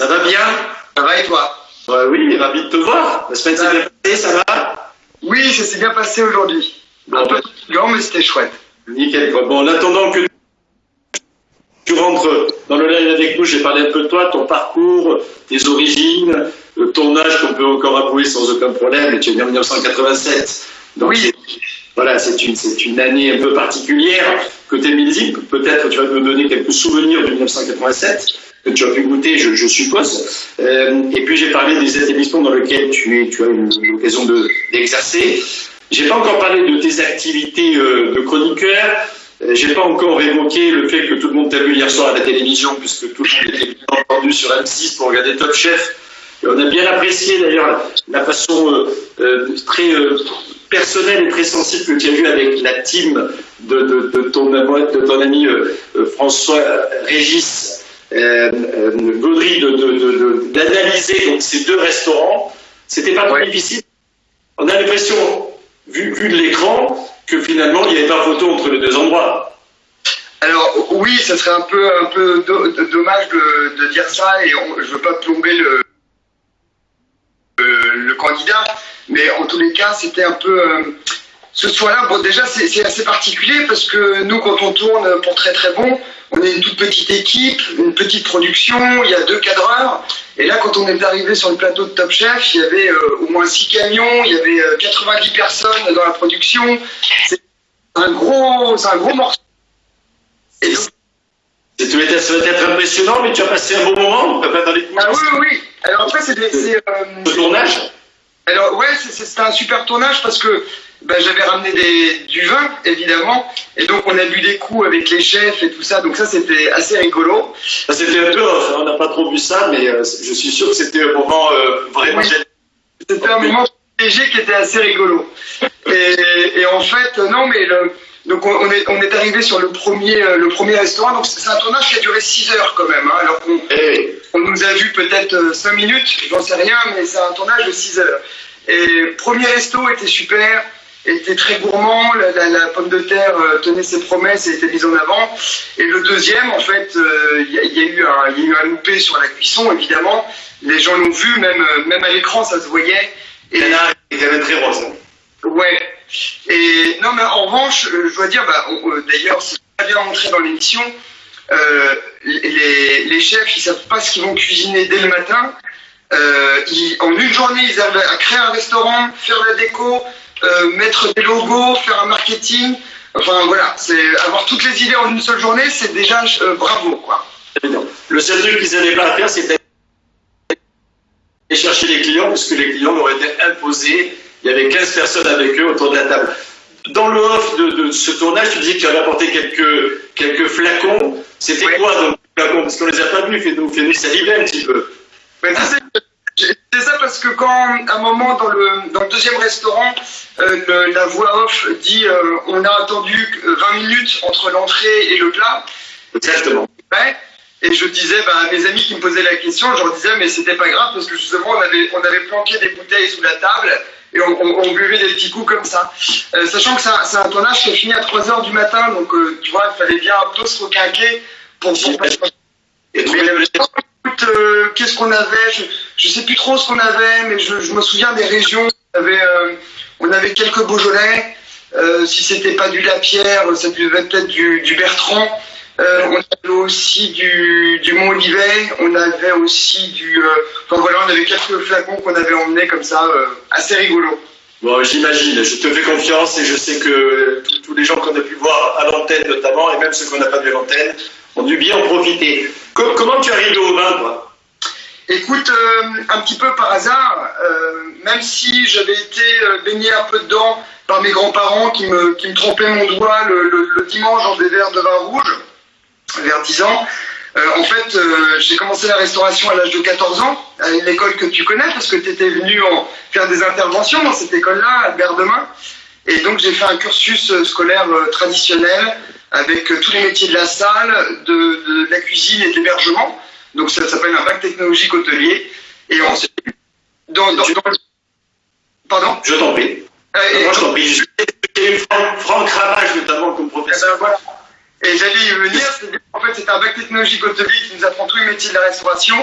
Ça va bien? Ça va et toi? Oui, ravi de te voir. La semaine s'est bien passée, ça va? Oui, ça s'est bien passé aujourd'hui. Un peu fatigant, mais c'était chouette. Nickel. Bon, en attendant que tu rentres dans le live avec nous, j'ai parlé un peu de toi, ton parcours, tes origines, ton âge qu'on peut encore avouer sans aucun problème. Tu es né en 1987. Donc, oui. Voilà, c'est une année un peu particulière. Côté musique, peut-être tu vas me donner quelques souvenirs de 1987 que tu as pu goûter, je suppose. Et puis j'ai parlé des établissements dans lesquels tu as eu l'occasion d'exercer. J'ai pas encore parlé de tes activités de chroniqueur. J'ai pas encore évoqué le fait que tout le monde t'a vu hier soir à la télévision, puisque tout le monde était bien entendu sur M6 pour regarder Top Chef. Et on a bien apprécié d'ailleurs la façon très personnelle et très sensible que tu as vu avec la team de ton ami François Régis Gaudry d'analyser donc ces deux restaurants. C'était pas trop difficile. On a l'impression, vu de l'écran, que finalement il n'y avait pas photo entre les deux endroits. Alors oui, ça serait un peu dommage de dire ça, et je veux pas plomber le candidat, mais en tous les cas, c'était un peu ce soir-là. Bon, déjà, c'est assez particulier parce que nous, quand on tourne pour Très Très Bon, on est une toute petite équipe, une petite production, il y a 2 cadreurs. Et là, quand on est arrivé sur le plateau de Top Chef, il y avait au moins 6 camions, il y avait 90 personnes dans la production. C'est un gros morceau. Et donc, ça va être impressionnant, mais tu as passé un bon moment dans les ah oui. Alors après, c'est le tournage. Alors ouais, c'était un super tournage parce que j'avais ramené du vin, évidemment, et donc on a bu des coups avec les chefs et tout ça, donc ça c'était assez rigolo. Ça, c'était un peu off, on n'a pas trop vu ça, mais je suis sûr que c'était un moment vraiment génial. C'était un moment léger qui était assez rigolo. Et en fait, non, mais donc on est arrivé sur le premier restaurant, donc c'est un tournage qui a duré 6 heures quand même, hein, alors qu'on nous a vu peut-être 5 minutes, j'en sais rien, mais c'est un tournage de 6 heures. Et le premier resto était super, était très gourmand, la pomme de terre tenait ses promesses et était mise en avant. Et le deuxième, en fait, il y a eu un loupé sur la cuisson, évidemment. Les gens l'ont vu, même à l'écran, ça se voyait. Et là, il avait très rose. Hein. Ouais. Et non, mais en revanche, je dois dire, d'ailleurs, c'est très bien montré dans l'émission, les chefs, ils savent pas ce qu'ils vont cuisiner dès le matin. En une journée, ils arrivent à créer un restaurant, faire la déco, mettre des logos, faire un marketing. Enfin voilà, avoir toutes les idées en une seule journée, c'est déjà bravo, quoi. Le seul truc qu'ils n'avaient pas à faire, c'était aller chercher les clients, parce que les clients leur étaient imposés. Il y avait 15 personnes avec eux autour de la table. Dans le off de ce tournage, tu disais que tu avais apporté quelques flacons. C'était quoi donc les flacons? Parce qu'on les a pas vus, fais-nous saliver un petit peu. C'est ça parce que quand, à un moment, dans le deuxième restaurant, la voix off dit on a attendu 20 minutes entre l'entrée et le plat. Exactement. Ouais. Et je disais à mes amis qui me posaient la question, je leur disais mais c'était pas grave parce que justement on avait planqué des bouteilles sous la table et on buvait des petits coups comme ça. Sachant que c'est un tournage qui est fini à 3h du matin, donc tu vois, il fallait bien un peu se requinquer pour et qu'est-ce qu'on avait, je sais plus trop ce qu'on avait, mais je me souviens des régions. On avait quelques Beaujolais, si c'était pas du Lapierre, ça devait peut-être du Bertrand. On avait aussi du Mont-Olivet, on avait aussi on avait quelques flacons qu'on avait emmenés comme ça, assez rigolo. Bon, j'imagine, je te fais confiance et je sais que tous les gens qu'on a pu voir à l'antenne notamment, et même ceux qu'on n'a pas vu à l'antenne, ont dû bien en profiter. Comment tu arrives au vin, toi? Écoute, un petit peu par hasard, même si j'avais été baigné un peu dedans par mes grands-parents qui me trempaient mon doigt le dimanche dans des verres de vin rouge, vers 10 ans. En fait, j'ai commencé la restauration à l'âge de 14 ans, à une école que tu connais, parce que tu étais venu faire des interventions dans cette école-là, à Gare-de-Main. Et donc, j'ai fait un cursus scolaire traditionnel, avec tous les métiers de la salle, de la cuisine et de l'hébergement. Donc, ça s'appelle un bac technologique hôtelier. Et ensuite, Pardon? Je t'en prie. Moi, je t'en prie. J'ai eu Franck Ramage, notamment, comme professeur. Voilà. Et j'allais y venir, en fait, c'est un bac technologique hôtelier qui nous apprend tous les métiers de la restauration.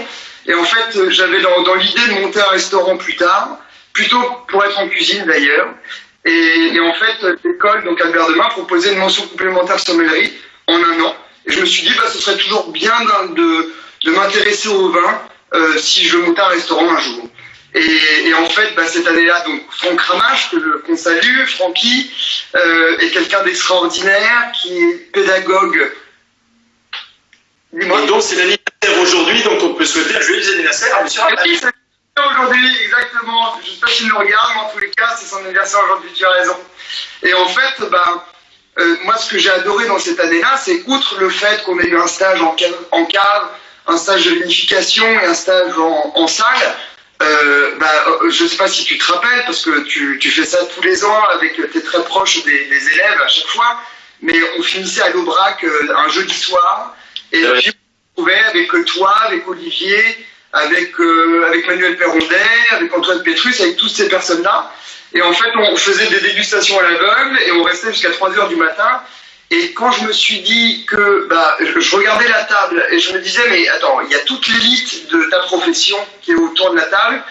Et en fait, j'avais dans l'idée de monter un restaurant plus tard, plutôt pour être en cuisine d'ailleurs. Et en fait, l'école, donc Albert Demain, proposait une mention complémentaire sommellerie en 1 an. Et je me suis dit, ce serait toujours bien de m'intéresser au vin si je veux monter un restaurant un jour. Et en fait, cette année-là, donc Franck Ramache, qu'on salue, Francky, est quelqu'un d'extraordinaire, qui est pédagogue. Dis-moi. Et donc c'est l'anniversaire aujourd'hui, donc on peut souhaiter un joyeux anniversaire à monsieur Ramache. Aujourd'hui, exactement. Je ne sais pas s'il nous regarde, mais en tous les cas, c'est son anniversaire aujourd'hui, tu as raison. Et en fait, moi, ce que j'ai adoré dans cette année-là, c'est outre le fait qu'on ait eu un stage en cave, un stage de vinification et un stage en salle, je ne sais pas si tu te rappelles, parce que tu fais ça tous les ans, t'es très proche des élèves à chaque fois, mais on finissait à l'Aubrac un jeudi soir, et puis on se retrouvait avec toi, avec Olivier, avec Manuel Perrondet, avec Antoine Pétrus, avec toutes ces personnes-là. Et en fait, on faisait des dégustations à l'aveugle et on restait jusqu'à 3h du matin. Et quand je me suis dit que je regardais la table et je me disais, mais attends, il y a toute l'élite de ta profession qui est autour de la table.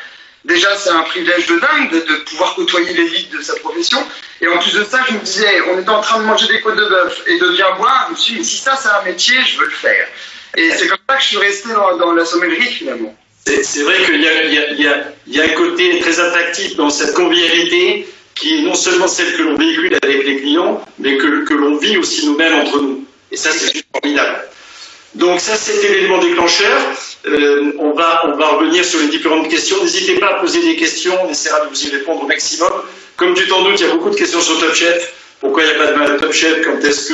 Déjà, c'est un privilège de dingue de pouvoir côtoyer l'élite de sa profession. Et en plus de ça, je me disais, on était en train de manger des côtes de bœuf et de bien boire. Je me suis dit, mais si ça, c'est un métier, je veux le faire. Et c'est comme ça que je suis resté dans la sommellerie, finalement. C'est vrai qu'il y a un côté très attractif dans cette convivialité qui est non seulement celle que l'on véhicule avec les clients, mais que l'on vit aussi nous-mêmes entre nous. Et ça, c'est juste formidable. Donc ça, c'était l'élément déclencheur. On va revenir sur les différentes questions. N'hésitez pas à poser des questions, on essaiera de vous y répondre au maximum. Comme tu t'en doutes, il y a beaucoup de questions sur Top Chef. Pourquoi il n'y a pas de mal à Top Chef? Quand est-ce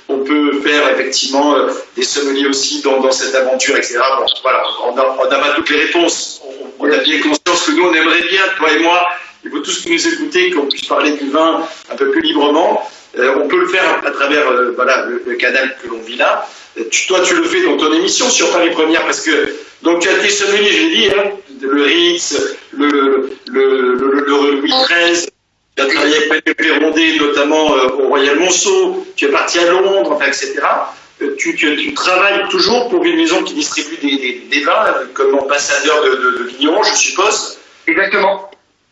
qu'on peut faire effectivement des sommeliers aussi dans cette aventure, etc. Bon, voilà, on n'a pas toutes les réponses. On a bien conscience que nous, on aimerait bien, toi et moi, et vous tous qui nous écoutez, qu'on puisse parler du vin un peu plus librement. On peut le faire à travers le canal que l'on vit là. Toi, tu le fais dans ton émission sur Paris Première, parce que donc tu as tes sommeliers, je l'ai dit, le Ritz, le Louis XIII. Tu as travaillé avec Manuel Perrondet, notamment au Royal Monceau, tu es parti à Londres, etc. Tu travailles toujours pour une maison qui distribue des vins, comme ambassadeur de vignerons, je suppose. Exactement.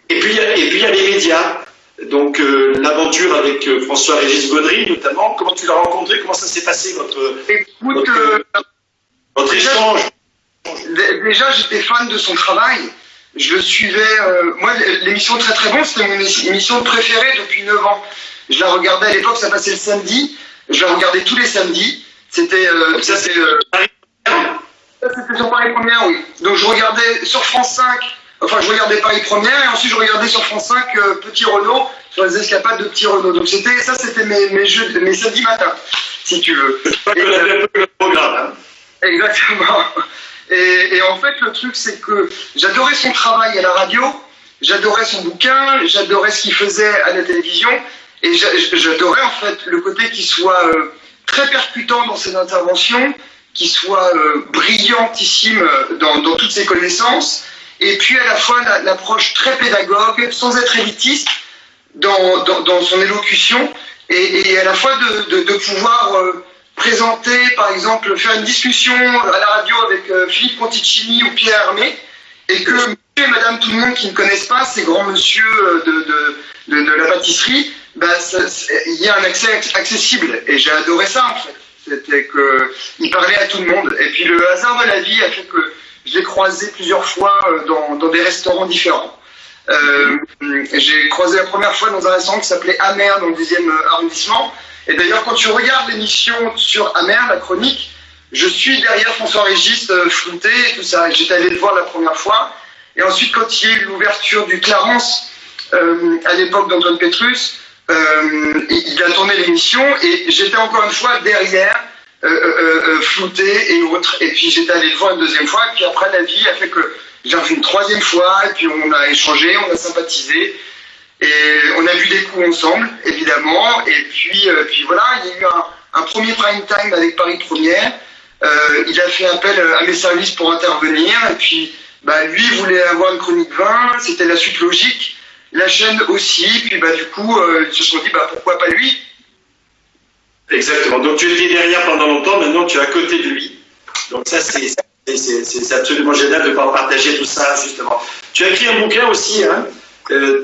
Et puis il y a les médias. Donc l'aventure avec François-Régis Gaudry, notamment. Comment tu l'as rencontré? Comment ça s'est passé, votre échange? Déjà, j'étais fan de son travail. Je le suivais, moi l'émission Très Très Bon, c'était mon émission préférée depuis 9 ans. Je la regardais à l'époque, ça passait le samedi, je la regardais tous les samedis. C'était c'était sur Paris Première, oui. Donc je regardais sur France 5, enfin je regardais Paris Première et ensuite je regardais sur France 5 Petit Renault, sur les escapades de Petit Renault. Donc c'était mes samedis matins, si tu veux. Pas que l'avait un peu le programme. Exactement. Et en fait, le truc, c'est que j'adorais son travail à la radio, j'adorais son bouquin, j'adorais ce qu'il faisait à la télévision, et j'adorais en fait le côté qu'il soit très percutant dans ses interventions, qu'il soit brillantissime dans toutes ses connaissances, et puis à la fois l'approche très pédagogue, sans être élitiste, dans son élocution, et à la fois de pouvoir... présenter, par exemple, faire une discussion à la radio avec Philippe Conticini ou Pierre Hermé, et que monsieur et madame tout le monde qui ne connaissent pas ces grands monsieur de la pâtisserie, il y a un accès accessible. Et j'ai adoré ça, en fait. C'était qu'il parlait à tout le monde. Et puis le hasard de la vie a fait que je l'ai croisé plusieurs fois dans des restaurants différents. J'ai croisé la première fois dans un restaurant qui s'appelait Amer, dans le 10e arrondissement. Et d'ailleurs, quand tu regardes l'émission sur Amer, la chronique, je suis derrière François-Régis flouté et tout ça. J'étais allé le voir la première fois. Et ensuite, quand il y a eu l'ouverture du Clarence, à l'époque d'Antoine Pétrus, il a tourné l'émission et j'étais encore une fois derrière, flouté et autres. Et puis j'étais allé le voir une deuxième fois. Et puis après, la vie a fait que j'ai revu une troisième fois. Et puis on a échangé, on a sympathisé. Et on a bu des coups ensemble, évidemment. Et puis voilà, il y a eu un premier prime time avec Paris Première. Il a fait appel à mes services pour intervenir. Et puis, lui voulait avoir une chronique vin. C'était la suite logique. La chaîne aussi. Puis, du coup, ils se sont dit, pourquoi pas lui? Exactement. Donc, tu étais derrière pendant longtemps. Maintenant, tu es à côté de lui. Donc, ça, c'est c'est absolument génial de pouvoir partager tout ça, justement. Tu as écrit un bouquin aussi, hein,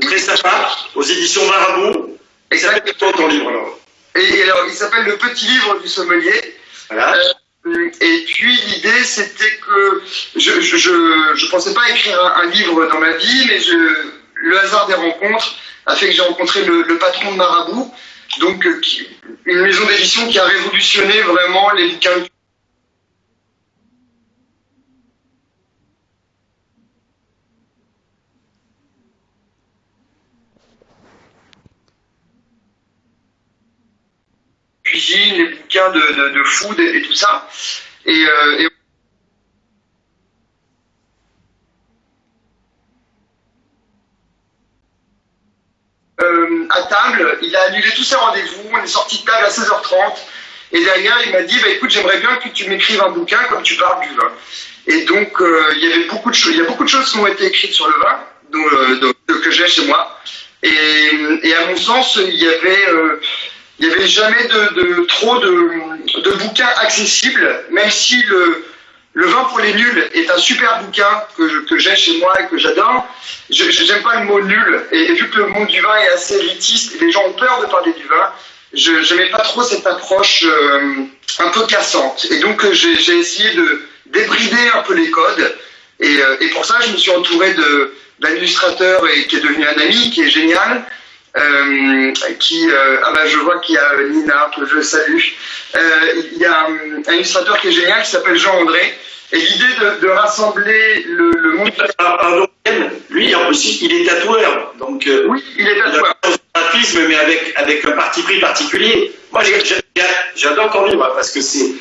très sympa, aux éditions Marabout. Et ça s'appelle quoi ton livre, alors? Et alors, il s'appelle Le Petit Livre du Sommelier. Voilà. Et puis, l'idée, c'était que je pensais pas écrire un livre dans ma vie, mais le hasard des rencontres a fait que j'ai rencontré le patron de Marabout, donc une maison d'édition qui a révolutionné vraiment les bouquins cuisine, les bouquins de food et tout ça. Et à table, il a annulé tous ses rendez-vous, on est sorti de table à 16h30, et derrière il m'a dit bah, écoute, j'aimerais bien que tu m'écrives un bouquin comme tu parles du vin. Et donc il y avait beaucoup de choses, il y a beaucoup de choses qui ont été écrites sur le vin, que j'ai chez moi. Et à mon sens, il y avait jamais trop de bouquins accessibles, même si le vin pour les nuls est un super bouquin que j'ai chez moi et que j'adore. J'aime pas le mot nul, et vu que le monde du vin est assez élitiste et les gens ont peur de parler du vin, je n'aimais pas trop cette approche un peu cassante. Et donc j'ai essayé de débrider un peu les codes, et pour ça je me suis entouré d'un illustrateur et qui est devenu un ami, qui est génial. Je vois qu'il y a Nina que je salue. Il y a un illustrateur qui est génial qui s'appelle Jean-André, et l'idée de rassembler le monde. Pardon, lui en plus il est tatoueur, donc oui, il est tatoueur. Graphisme, mais avec un parti pris particulier. Moi j'adore ton livre parce que c'est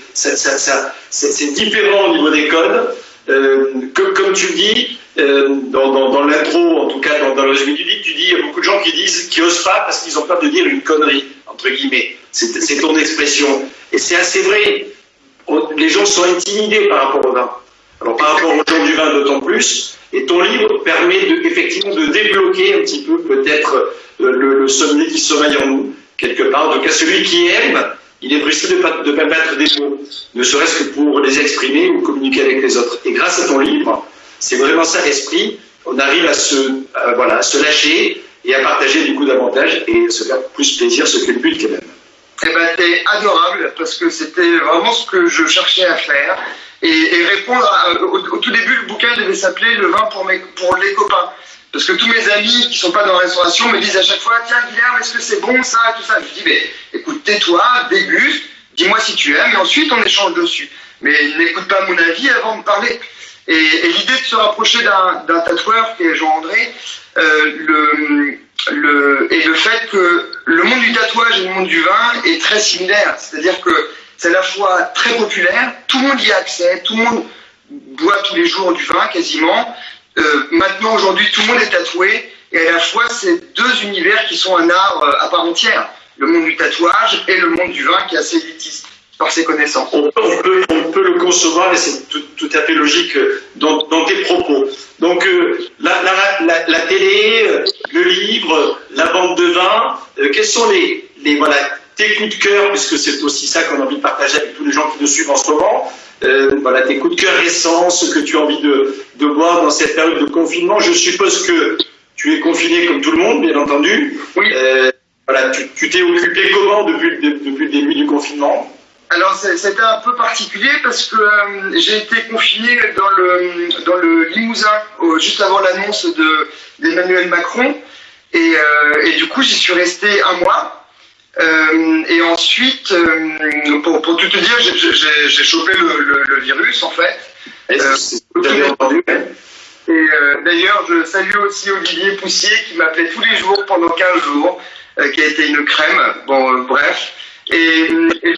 différent au niveau des codes. Comme tu dis, dans l'intro, en tout cas dans le résumé du livre, tu dis il y a beaucoup de gens qui osent pas parce qu'ils ont peur de dire une connerie, entre guillemets. C'est ton expression. Et c'est assez vrai. Les gens sont intimidés par rapport au vin. Alors par rapport aux gens du vin d'autant plus. Et ton livre permet effectivement de débloquer un petit peu peut-être le sommeil qui sommeille en nous, quelque part. Donc à celui qui aime, il est précieux de ne pas mettre des mots, ne serait-ce que pour les exprimer ou communiquer avec les autres. Et grâce à ton livre, c'est vraiment ça l'esprit. On arrive à se lâcher et à partager du coup davantage et se faire plus plaisir, ce que le but quand même. Eh ben, t'es adorable, parce que c'était vraiment ce que je cherchais à faire. Et répondre au tout début, le bouquin devait s'appeler Le vin pour les copains. Parce que tous mes amis qui sont pas dans la restauration me disent à chaque fois, tiens Guilherme, est-ce que c'est bon ça, tout ça. Je dis, mais écoute, tais-toi, déguste, dis-moi si tu aimes, et ensuite on échange dessus. Mais n'écoute pas mon avis avant de parler. Et l'idée de se rapprocher d'un tatoueur qui est Jean-André, et le fait que le monde du tatouage et le monde du vin est très similaire. C'est-à-dire que c'est à la fois très populaire, tout le monde y a accès, tout le monde boit tous les jours du vin quasiment. Maintenant, aujourd'hui, tout le monde est tatoué, et à la fois, c'est deux univers qui sont un art à part entière. Le monde du tatouage et le monde du vin qui est assez élitiste par ses connaissances. On peut le concevoir, et c'est tout à fait logique dans tes propos. Donc, la télé, le livre, la vente de vin, quels sont tes coups de cœur, puisque c'est aussi ça qu'on a envie de partager avec tous les gens qui nous suivent en ce moment. Tes coups de cœur récents, ce que tu as envie de boire dans cette période de confinement. Je suppose que tu es confiné comme tout le monde, bien entendu. Oui. Tu t'es occupé comment depuis le début du confinement? Alors c'était un peu particulier parce que j'ai été confiné dans le Limousin juste avant l'annonce d'Emmanuel Macron, et du coup j'y suis resté un mois. Et ensuite, pour tout te dire, j'ai chopé le virus en fait. Et d'ailleurs, je salue aussi Olivier Poussier qui m'appelait tous les jours pendant 15 jours, qui a été une crème. Bon, bref. Et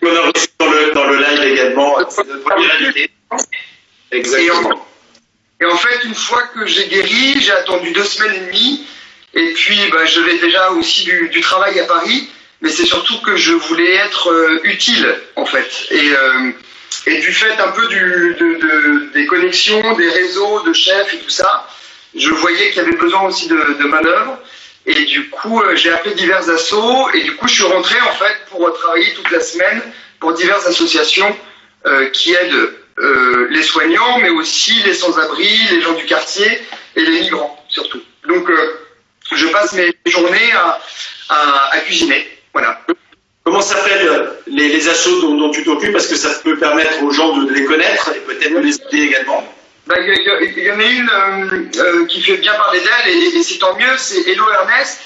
on a reçu dans le live également, c'est notre première invité. Exactement. Et en fait, une fois que j'ai guéri, j'ai attendu 2 semaines et demie. Et puis, j'avais déjà aussi du travail à Paris. Mais c'est surtout que je voulais être utile, en fait. Et du fait un peu des connexions, des réseaux de chefs et tout ça, je voyais qu'il y avait besoin aussi de manœuvre. Et du coup, j'ai appelé divers assos. Et du coup, je suis rentré, en fait, pour travailler toute la semaine pour diverses associations qui aident les soignants, mais aussi les sans-abri, les gens du quartier et les migrants surtout. Donc je passe mes journées à cuisiner. Voilà. Comment s'appellent les assos dont tu t'occupes? Parce que ça peut permettre aux gens de les connaître et peut-être de les aider également. Il y en a une qui fait bien parler d'elle et c'est tant mieux, c'est Hello Ernest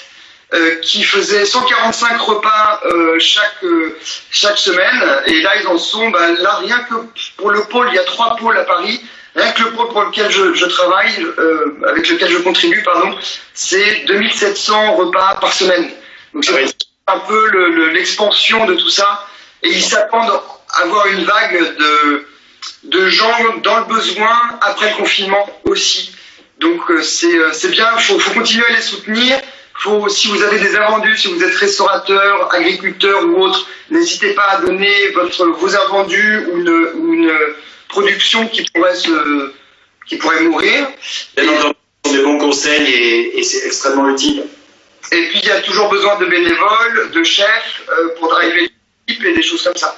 qui faisait 145 repas chaque semaine et là ils en sont, là rien que pour le pôle, il y a 3 pôles à Paris, rien que le pôle pour lequel je travaille, avec lequel je contribue, c'est 2700 repas par semaine. Donc c'est un peu l'expansion de tout ça et ils s'attendent à avoir une vague de gens dans le besoin après le confinement aussi. Donc c'est bien, faut continuer à les soutenir. Si vous avez des invendus, si vous êtes restaurateur, agriculteur ou autre, n'hésitez pas à donner vos invendus ou une production qui pourrait mourir. Bien entendu, ce sont des bons conseils et c'est extrêmement utile. Et puis il y a toujours besoin de bénévoles, de chefs pour driver l'équipe et des choses comme ça.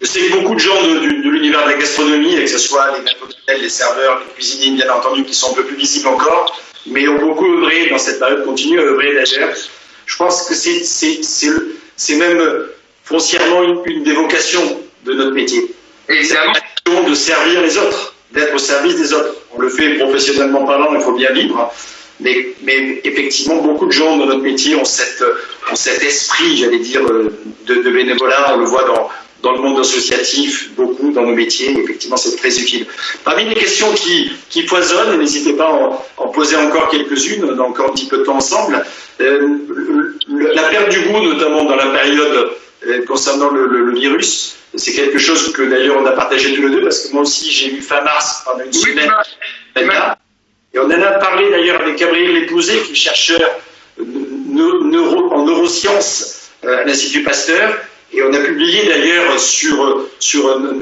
Je sais que beaucoup de gens de l'univers de la gastronomie, que ce soit les maîtres d'hôtel, les serveurs, les cuisiniers, bien entendu, qui sont un peu plus visibles encore, mais ont beaucoup œuvré dans cette période, continuent à œuvrer d'ailleurs. Je pense que c'est même foncièrement une des vocations de notre métier. Évidemment. De servir les autres, d'être au service des autres. On le fait professionnellement parlant, il faut bien vivre. Mais effectivement, beaucoup de gens dans notre métier ont cet esprit, j'allais dire, de bénévolat. On le voit dans le monde associatif, beaucoup dans nos métiers. Effectivement, c'est très utile. Parmi les questions qui foisonnent, n'hésitez pas à en poser encore quelques-unes. On a encore un petit peu de temps ensemble. La perte du goût, notamment dans la période concernant le virus, c'est quelque chose que d'ailleurs on a partagé tous les deux, parce que moi aussi j'ai eu fin mars pendant une semaine. Et on en a parlé d'ailleurs avec Gabriel Lépousé, qui est chercheur en neurosciences à l'Institut Pasteur. Et on a publié d'ailleurs sur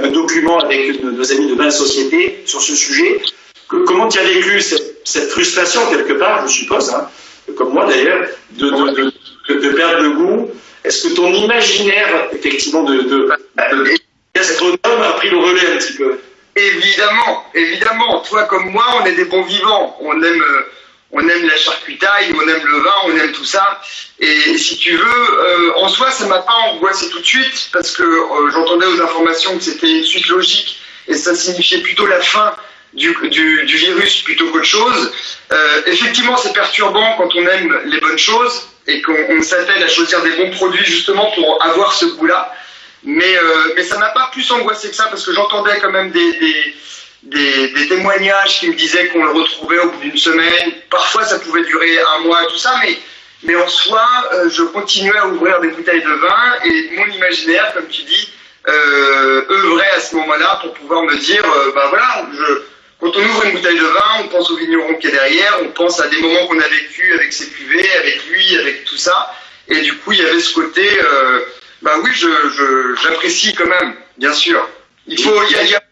un document avec nos amis de 20 sociétés sur ce sujet. Comment tu as vécu cette frustration quelque part, je suppose, comme moi d'ailleurs, de perdre le goût? Est-ce que ton imaginaire, effectivement, de gastronome a pris le relais un petit peu? Évidemment. Toi comme moi, on est des bons vivants. On aime la charcutaille, on aime le vin, on aime tout ça. Et si tu veux, en soi, ça m'a pas angoissé tout de suite parce que j'entendais aux informations que c'était une suite logique et ça signifiait plutôt la fin du virus plutôt qu'autre chose. Effectivement, c'est perturbant quand on aime les bonnes choses et qu'on s'attelle à choisir des bons produits justement pour avoir ce goût-là. Mais ça m'a pas plus angoissé que ça parce que j'entendais quand même des témoignages qui me disaient qu'on le retrouvait au bout d'une semaine. Parfois, ça pouvait durer un mois, tout ça, mais en soi, je continuais à ouvrir des bouteilles de vin et mon imaginaire, comme tu dis, œuvrait à ce moment-là pour pouvoir me dire, quand on ouvre une bouteille de vin, on pense au vigneron qui est derrière, on pense à des moments qu'on a vécu avec ses cuvées, avec lui, avec tout ça. Et du coup, il y avait ce côté, oui, j'apprécie quand même, bien sûr. Il y a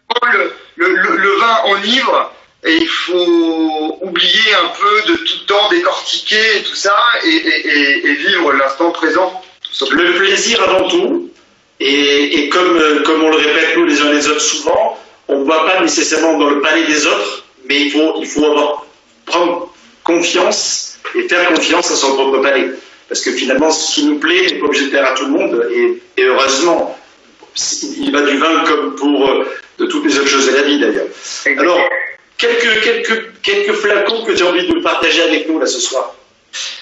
le vin enivre et il faut oublier un peu de tout le temps décortiquer et tout ça et vivre l'instant présent. Le plaisir avant tout, et comme on le répète nous les uns les autres souvent, on ne va pas nécessairement dans le palais des autres, mais il faut prendre confiance et faire confiance à son propre palais. Parce que finalement, ce qui nous plaît n'est pas obligé de plaire à tout le monde, et heureusement, il va du vin comme pour de toutes les autres choses de la vie d'ailleurs. Alors, quelques flacons que tu as envie de partager avec nous là ce soir.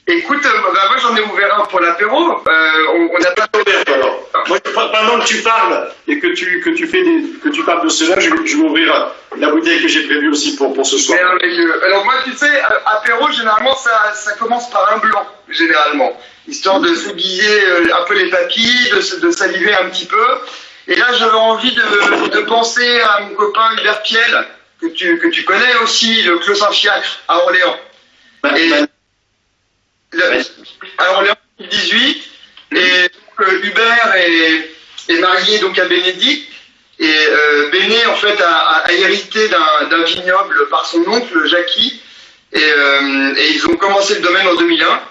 Écoute, moi j'en ai ouvert un pour l'apéro. On n'a pas ouvert. Alors, moi, pendant que tu parles et que tu parles de cela, je vais ouvrir la bouteille que j'ai prévue aussi pour ce soir. Merveilleux. Alors moi, tu sais, apéro généralement ça commence par un blanc généralement, histoire de s'aiguiller un peu les papilles, de saliver un petit peu. Et là, j'avais envie de penser à mon copain Hubert Piel, que tu connais aussi, le Clos Saint-Fiacre à Orléans. À Orléans 2018, et Hubert est marié donc à Bénédicte, et Béné en fait a hérité d'un vignoble par son oncle Jackie, et ils ont commencé le domaine en 2001.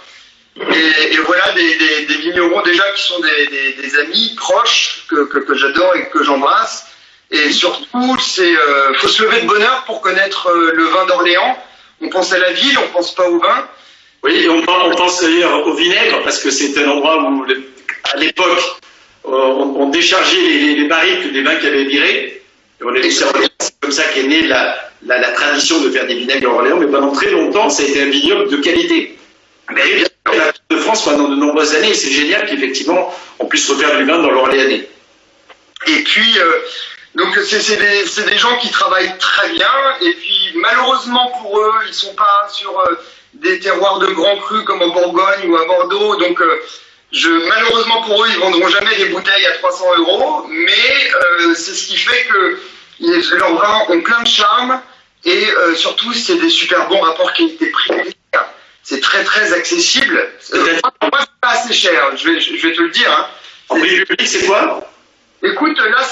Et voilà des vignerons déjà qui sont des amis proches que j'adore et que j'embrasse. Et surtout, faut se lever de bonne heure pour connaître le vin d'Orléans. On pense à la ville, on pense pas au vin. Oui, et on pense d'ailleurs au vinaigre, parce que c'est un endroit où, à l'époque, on déchargeait les barriques des vins qui avaient viré. Et on les servait. C'est comme ça qu'est née la tradition de faire des vinaigres à Orléans, mais pendant très longtemps, ça a été un vignoble de qualité. Mais bien sûr, la Côte de France, pendant de nombreuses années, et c'est génial qu'effectivement, on puisse refaire du vin dans l'Orléanais. Et puis, donc c'est des gens qui travaillent très bien, et puis malheureusement pour eux, ils sont pas sur des terroirs de grands crus comme en Bourgogne ou à Bordeaux, donc malheureusement pour eux, ils vendront jamais des bouteilles à 300 €, mais c'est ce qui fait que leurs vins ont plein de charme, et surtout c'est des super bons rapports qualité-prix. C'est très très accessible. Moi, c'est pas assez cher, je vais te le dire. Hein. En prix public, c'est quoi? Écoute, là,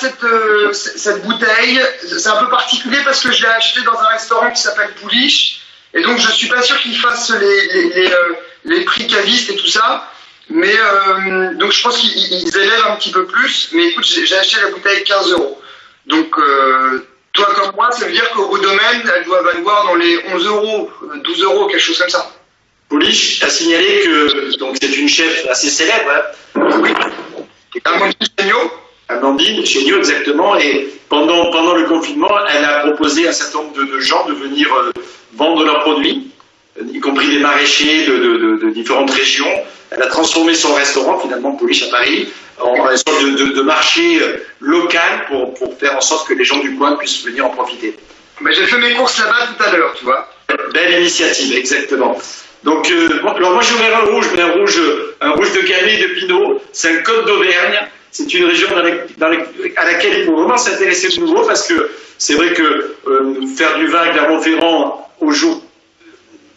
cette bouteille, c'est un peu particulier parce que je l'ai achetée dans un restaurant qui s'appelle Pouliche. Et donc, je suis pas sûr qu'ils fassent les prix cavistes et tout ça. Mais, donc, je pense qu'ils élèvent un petit peu plus. Mais écoute, j'ai acheté la bouteille 15 €. Donc, toi comme moi, ça veut dire qu'au domaine, elle doit valoir dans les 11 €, 12 €, quelque chose comme ça. Pouliche a signalé que donc c'est une chef assez célèbre. Hein. Oui. Amandine Chéniaud. Amandine Chéniaud, exactement. Et pendant le confinement, elle a proposé à un certain nombre de gens de venir vendre leurs produits, y compris des maraîchers de différentes régions. Elle a transformé son restaurant, finalement, Pouliche à Paris, en une sorte de marché local pour faire en sorte que les gens du coin puissent venir en profiter. Mais j'ai fait mes courses là-bas tout à l'heure, tu vois. Belle initiative, exactement. Donc, alors moi j'ai ouvert un rouge, mais un rouge de Gamay et de Pinot. C'est un Côte d'Auvergne. C'est une région à laquelle il faut vraiment s'intéresser de nouveau, parce que c'est vrai que faire du vin à Clermont-Ferrand au jour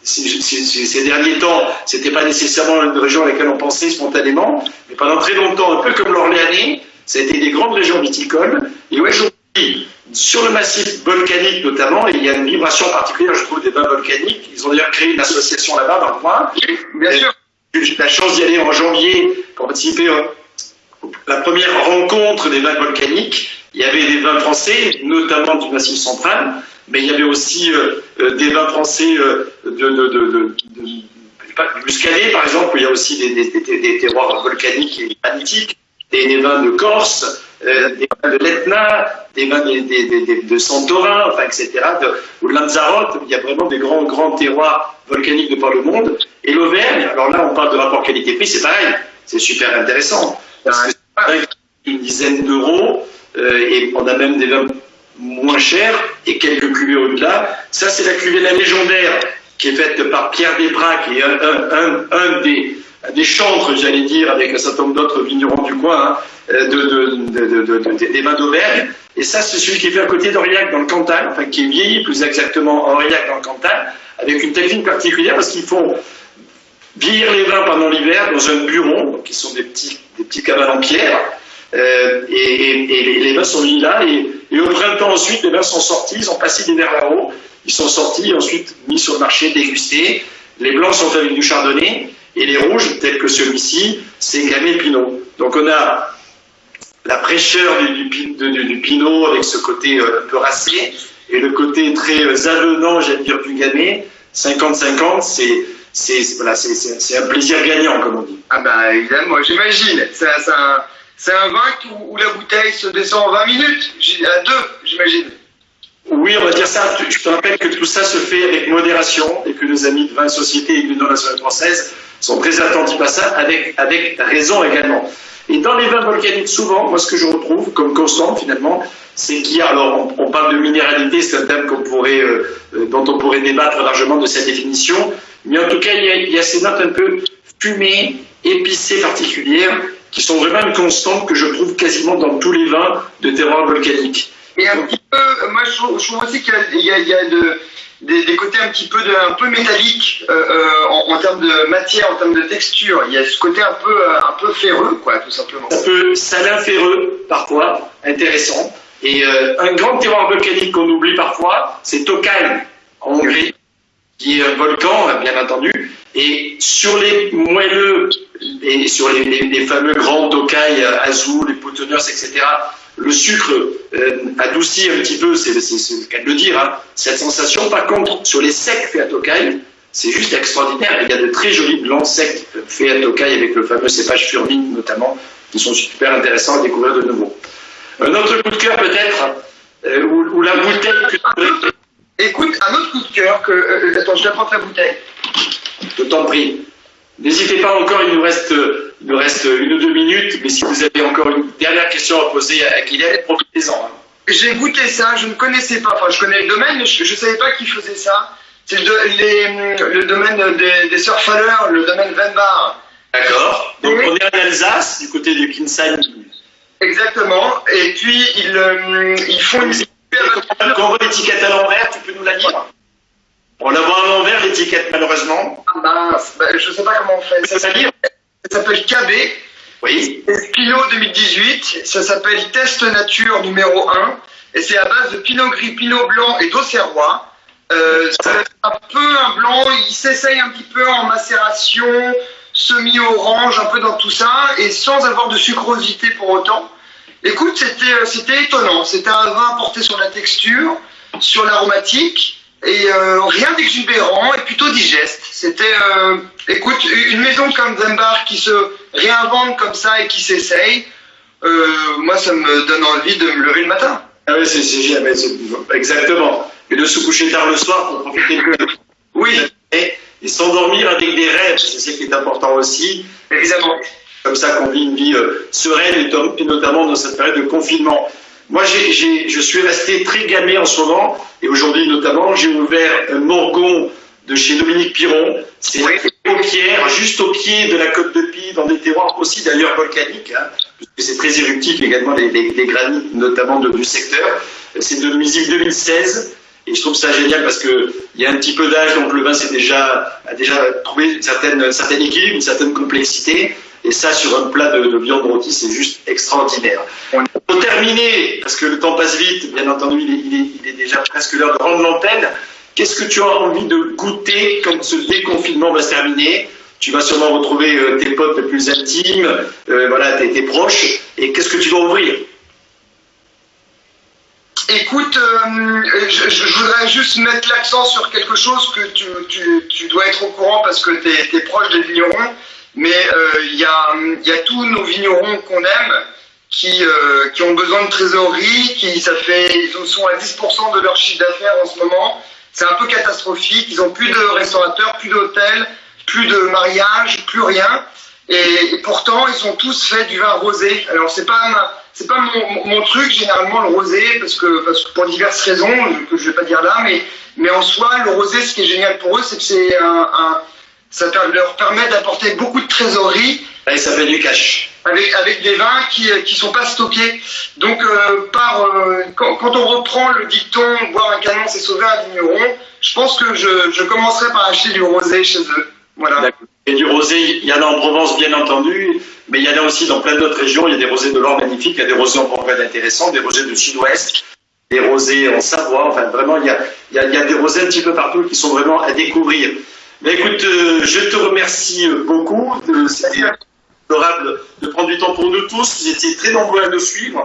ces derniers temps, c'était pas nécessairement une région à laquelle on pensait spontanément, mais pendant très longtemps, un peu comme l'Orléanais, ça a été des grandes régions viticoles. Et aujourd'hui, sur le massif volcanique notamment, il y a une vibration particulière, je trouve, des vins volcaniques. Ils ont d'ailleurs créé une association là-bas, dans le coin. Bien sûr. J'ai eu la chance d'y aller en janvier pour participer à la première rencontre des vins volcaniques. Il y avait des vins français, notamment du Massif central, mais il y avait aussi des vins français du Muscadet, par exemple, où il y a aussi des terroirs volcaniques et magnétiques, des vins de Corse, des vins de l'Etna, des vins de Santorin, enfin, etc., ou de Lanzarote. Il y a vraiment des grands terroirs volcaniques de par le monde. Et l'Auvergne, alors là, on parle de rapport qualité-prix, c'est pareil, c'est super intéressant. Parce que c'est une dizaine d'euros, et on a même des vins moins chers et quelques cuvées au-delà. Ça, c'est la cuvée La Légendaire, qui est faite par Pierre Desprats, qui est un des chantres, j'allais dire, avec un certain nombre d'autres vignerons du coin, hein, des vins d'Auvergne. Et ça, c'est celui qui est fait à côté d'Aurillac, dans le Cantal, enfin qui est vieilli plus exactement à Aurillac, dans le Cantal, avec une technique particulière, parce qu'ils font vieillir les vins pendant l'hiver dans un buron, donc qui sont des petits cabanes en pierre, et les vins sont mis là, et au printemps ensuite, les vins sont sortis, ils ont passé l'hiver là-haut, ils sont sortis, ensuite mis sur le marché, dégustés. Les blancs sont faits avec du chardonnay, et les rouges, tels que celui-ci, c'est Gamay et Pinot. Donc on a la fraîcheur du Pinot avec ce côté un peu racé, et le côté très avenant, j'allais dire, du Gamay. 50-50, c'est un plaisir gagnant, comme on dit. Ah bah évidemment, j'imagine. C'est un vin où la bouteille se descend en 20 minutes, à 2, j'imagine. Oui, on va dire ça. Je te rappelle que tout ça se fait avec modération et que nos amis de Vins Société et de l'Union nationale française sont très attentifs à ça, avec raison également. Et dans les vins volcaniques, souvent, moi ce que je retrouve comme constante finalement, c'est qu'il y a, alors on parle de minéralité, c'est un thème dont on pourrait débattre largement de sa définition, mais en tout cas il y a ces notes un peu fumées, épicées particulières, qui sont vraiment une constante que je trouve quasiment dans tous les vins de terroir volcanique. Et un petit peu, moi je trouve aussi qu'il y a des côtés un peu métalliques en termes de matière, en termes de texture. Il y a ce côté un peu ferreux, quoi, tout simplement. Un peu salin ferreux, parfois, intéressant. Et un grand terroir volcanique qu'on oublie parfois, c'est Tokaj, en Hongrie, qui est un volcan, bien entendu. Et sur les moelleux et sur les fameux grands Tokaj, Azul, les Potonios, etc., le sucre adoucit un petit peu, c'est le cas de le dire, hein, cette sensation. Par contre, sur les secs faits à Tokai, c'est juste extraordinaire. Il y a de très jolis blancs secs faits à Tokai avec le fameux cépage Furmine notamment, qui sont super intéressants à découvrir de nouveau. Un autre coup de cœur peut-être, ou la bouteille que... Écoute, un autre coup de cœur que... attends, je vais prendre la bouteille. Je t'en prie. N'hésitez pas encore, il nous reste 1 ou 2 minutes, mais si vous avez encore une dernière question à poser à Kylian, profitez-en. Hein. J'ai goûté ça, je ne connaissais pas, enfin je connais le domaine, mais je ne savais pas qui faisait ça. C'est le domaine des surfaleurs, le domaine Weinbar. D'accord. Donc on est en Alsace, du côté de Kinsheim. Exactement. Et puis ils font une super... Quand on voit l'étiquette à l'envers, tu peux nous la lire? On la voit à l'envers, l'étiquette, malheureusement. Je ne sais pas comment on fait. Ça s'appelle KB. Oui. Pinot 2018. Ça s'appelle Test Nature numéro 1. Et c'est à base de Pinot Gris, Pinot Blanc et d'Auxerrois. C'est un peu un blanc. Il s'essaye un petit peu en macération, semi-orange, un peu dans tout ça, et sans avoir de sucrosité pour autant. Écoute, c'était étonnant. C'était un vin porté sur la texture, sur l'aromatique. Et rien d'exubérant et plutôt digeste. C'était, écoute, une maison comme Weinbar qui se réinvente comme ça et qui s'essaye, moi ça me donne envie de me lever le matin. Ah oui, c'est exactement. Et de se coucher tard le soir pour profiter de oui. Et s'endormir avec des rêves, c'est ce qui est important aussi. Évidemment. Comme ça qu'on vit une vie sereine et notamment dans cette période de confinement. Moi, je suis resté très gamé en ce moment, et aujourd'hui notamment, j'ai ouvert un Morgon de chez Dominique Piron. C'est au Pierre, juste au pied de la Côte de Pie, dans des terroirs aussi d'ailleurs volcaniques, hein, parce que c'est très éruptif également, les granits notamment du secteur. C'est de musique 2016, et je trouve ça génial parce qu'il y a un petit peu d'âge, donc le vin a déjà trouvé un certain équilibre, une certaine complexité. Et ça, sur un plat de viande rôtie, c'est juste extraordinaire. Pour terminer, parce que le temps passe vite, bien entendu, il est déjà presque l'heure de rendre l'antenne. Qu'est-ce que tu as envie de goûter quand ce déconfinement va se terminer? Tu vas sûrement retrouver tes potes les plus intimes, voilà, tes proches. Et qu'est-ce que tu vas ouvrir? Écoute, je voudrais juste mettre l'accent sur quelque chose que tu dois être au courant parce que tu es proche des vignerons. Mais il y a tous nos vignerons qu'on aime qui ont besoin de trésorerie, ils sont à 10% de leur chiffre d'affaires en ce moment. C'est un peu catastrophique. Ils n'ont plus de restaurateurs, plus d'hôtels, plus de mariages, plus rien. Et pourtant, ils ont tous fait du vin rosé. Alors c'est pas mon truc généralement le rosé parce que pour diverses raisons que je vais pas dire là, mais en soi le rosé, ce qui est génial pour eux, c'est que ça leur permet d'apporter beaucoup de trésorerie. Et ça fait du cash. Avec des vins qui sont pas stockés. Donc, quand on reprend le dicton « boire un canon, c'est sauver un vigneron », je pense que je commencerai par acheter du rosé chez eux. Voilà. Et du rosé, il y en a en Provence, bien entendu, mais il y en a aussi dans plein d'autres régions. Il y a des rosés de l'Or magnifiques, il y a des rosés en Bourgogne intéressants, des rosés du Sud-Ouest, des rosés en Savoie. Enfin, vraiment, il y a des rosés un petit peu partout qui sont vraiment à découvrir. Mais écoute, je te remercie beaucoup. C'était adorable de prendre du temps pour nous tous. Vous étiez très nombreux à nous suivre.